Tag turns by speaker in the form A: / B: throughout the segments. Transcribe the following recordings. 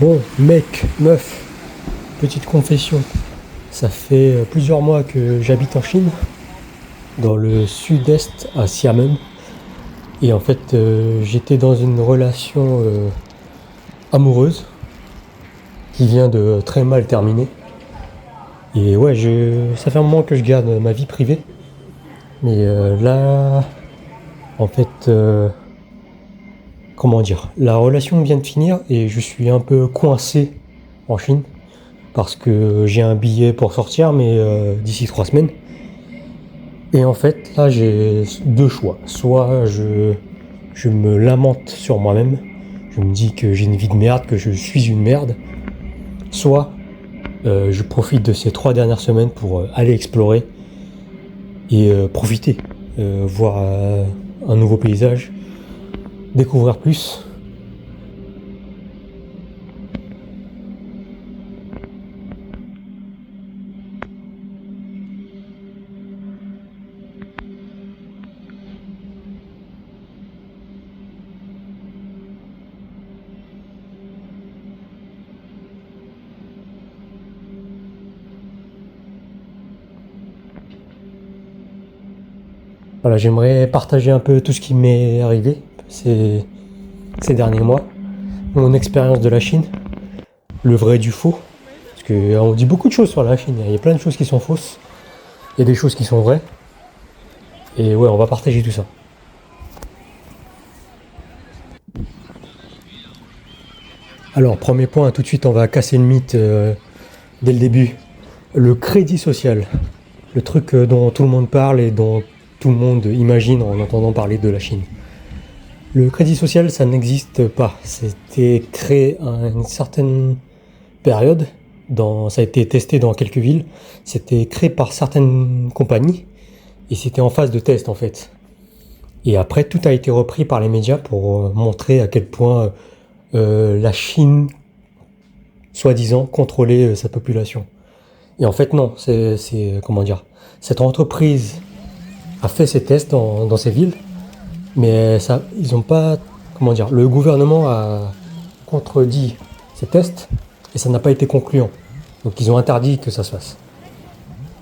A: Bon, mec, meuf, petite confession. Ça fait plusieurs mois que j'habite en Chine, dans le sud-est, à Xiamen. Et en fait, j'étais dans une relation amoureuse qui vient de très mal terminer. Et ouais, ça fait un moment que je garde ma vie privée. Mais là, en fait, comment dire, la relation vient de finir et je suis un peu coincé en Chine parce que j'ai un billet pour sortir, mais d'ici 3 semaines. Et en fait, là, j'ai deux choix. Soit je me lamente sur moi-même, je me dis que j'ai une vie de merde, que je suis une merde. Soit je profite de ces 3 dernières semaines pour aller explorer et profiter, voir un nouveau paysage, découvrir plus. Voilà, j'aimerais partager un peu tout ce qui m'est arrivé ces derniers mois, mon expérience de la Chine, le vrai du faux. Parce qu'on dit beaucoup de choses sur la Chine, il y a plein de choses qui sont fausses, il y a des choses qui sont vraies. Et ouais, on va partager tout ça. Alors, premier point, tout de suite, on va casser le mythe dès le début. Le crédit social, le truc dont tout le monde parle et dont tout le monde imagine en entendant parler de la Chine. Le crédit social, ça n'existe pas. C'était créé à une certaine période, ça a été testé dans quelques villes, c'était créé par certaines compagnies et c'était en phase de test en fait. Et après, tout a été repris par les médias pour montrer à quel point la Chine, soi-disant, contrôlait sa population. Et en fait, non, comment dire, cette entreprise a fait ses tests dans ces villes, mais ça, ils ont pas, comment dire, le gouvernement a contredit ces tests et ça n'a pas été concluant. Donc ils ont interdit que ça se fasse.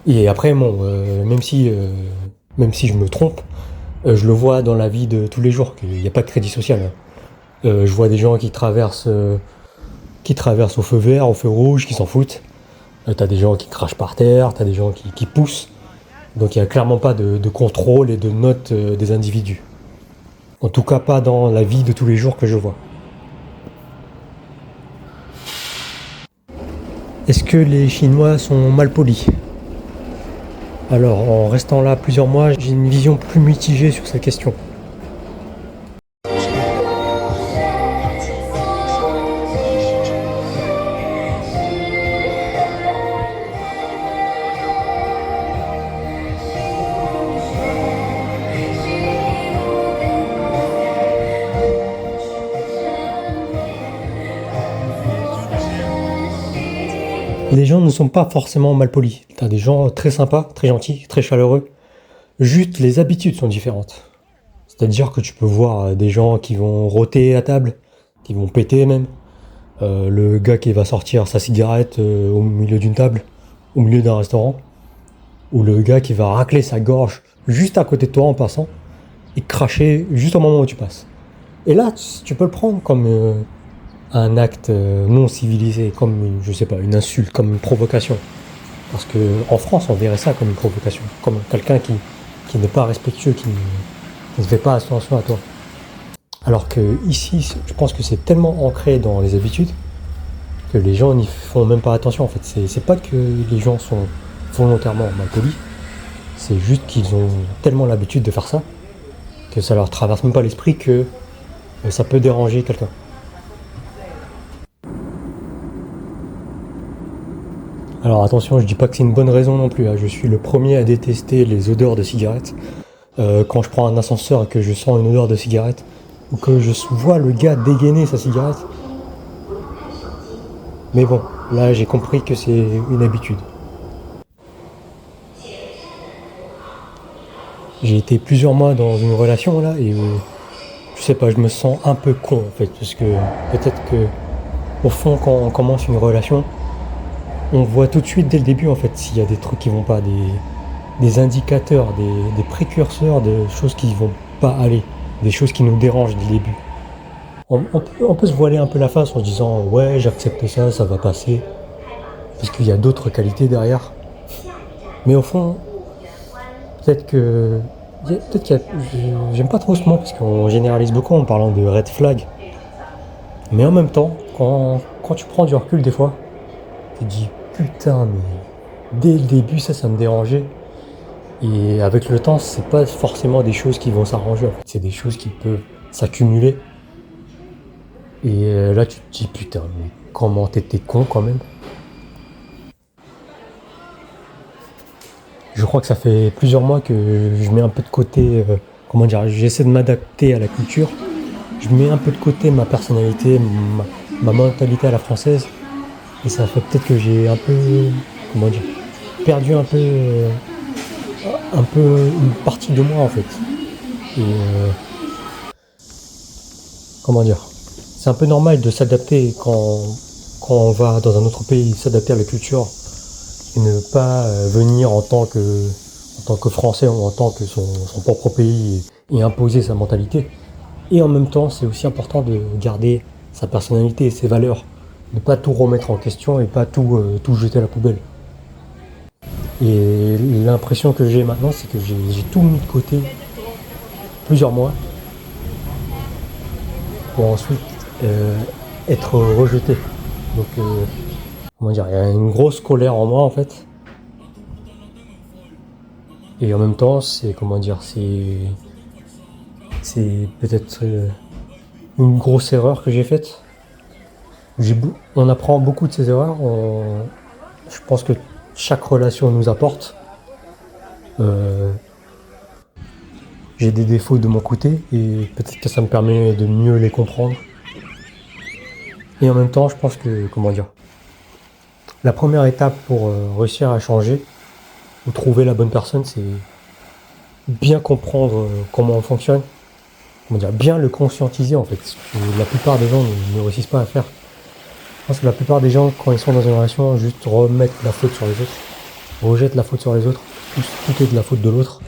A: Et après, bon, même si je me trompe, je le vois dans la vie de tous les jours qu'il n'y a pas de crédit social, hein. Je vois des gens qui traversent au feu vert, au feu rouge, qui s'en foutent. T'as des gens qui crachent par terre, t'as des gens qui poussent. Donc il n'y a clairement pas de contrôle et de note des individus. En tout cas pas dans la vie de tous les jours que je vois. Est-ce que les Chinois sont mal polis? Alors en restant là plusieurs mois, j'ai une vision plus mitigée sur cette question. Les gens ne sont pas forcément mal polis. T'as des gens très sympas, très gentils, très chaleureux. Juste les habitudes sont différentes. C'est-à-dire que tu peux voir des gens qui vont rôter à table, qui vont péter même. Le gars qui va sortir sa cigarette au milieu d'une table, au milieu d'un restaurant. Ou le gars qui va racler sa gorge juste à côté de toi en passant et cracher juste au moment où tu passes. Et là, tu peux le prendre comme un acte non civilisé, comme je sais pas, une insulte, comme une provocation. Parce que en France, on verrait ça comme une provocation, comme quelqu'un qui n'est pas respectueux, qui ne fait pas attention à toi. Alors que ici, je pense que c'est tellement ancré dans les habitudes que les gens n'y font même pas attention. En fait, c'est pas que les gens sont volontairement mal polis, c'est juste qu'ils ont tellement l'habitude de faire ça que ça leur traverse même pas l'esprit que ça peut déranger quelqu'un. Alors attention, je dis pas que c'est une bonne raison non plus, hein. Je suis le premier à détester les odeurs de cigarettes. Quand je prends un ascenseur et que je sens une odeur de cigarette, ou que je vois le gars dégainer sa cigarette. Mais bon, là j'ai compris que c'est une habitude. J'ai été plusieurs mois dans une relation là et je sais pas, je me sens un peu con en fait, parce que peut-être que Au fond, quand on commence une relation, on voit tout de suite dès le début en fait s'il y a des trucs qui vont pas, des indicateurs, des précurseurs de choses qui vont pas aller, des choses qui nous dérangent dès le début. On peut se voiler un peu la face en se disant ouais j'accepte ça, ça va passer, parce qu'il y a d'autres qualités derrière. Mais au fond, peut-être que peut-être qu'il y a, j'aime pas trop ce mot parce qu'on généralise beaucoup en parlant de red flag. Mais en même temps, quand tu prends du recul des fois, tu te dis putain mais dès le début ça me dérangeait. Et avec le temps, c'est pas forcément des choses qui vont s'arranger en fait, c'est des choses qui peuvent s'accumuler. Et là tu te dis putain mais comment t'étais con quand même. Je crois que ça fait plusieurs mois que je mets un peu de côté, comment dire, j'essaie de m'adapter à la culture. Je mets un peu de côté ma personnalité, ma mentalité à la française. Et ça fait peut-être que j'ai un peu, comment dire, perdu un peu une partie de moi en fait. Et comment dire, c'est un peu normal de s'adapter quand on va dans un autre pays, s'adapter à la culture et ne pas venir en tant que Français ou en tant que son propre pays et imposer sa mentalité. Et en même temps, c'est aussi important de garder sa personnalité et ses valeurs, de ne pas tout remettre en question et pas tout jeter à la poubelle. Et l'impression que j'ai maintenant, c'est que j'ai tout mis de côté plusieurs mois pour ensuite être rejeté. Donc, comment dire, il y a une grosse colère en moi en fait. Et en même temps, c'est comment dire, c'est peut-être une grosse erreur que j'ai faite. On apprend beaucoup de ces erreurs. Je pense que chaque relation nous apporte. Euh, j'ai des défauts de mon côté et peut-être que ça me permet de mieux les comprendre. Et en même temps, je pense que, comment dire, la première étape pour réussir à changer ou trouver la bonne personne, c'est bien comprendre comment on fonctionne, comment dire, bien le conscientiser en fait. Ce que la plupart des gens ne réussissent pas à faire. Je pense que la plupart des gens, quand ils sont dans une relation, juste remettent la faute sur les autres, rejettent la faute sur les autres, tout est de la faute de l'autre.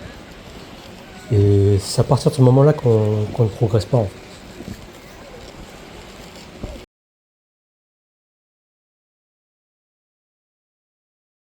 A: Et c'est à partir de ce moment-là qu'on ne progresse pas en fait.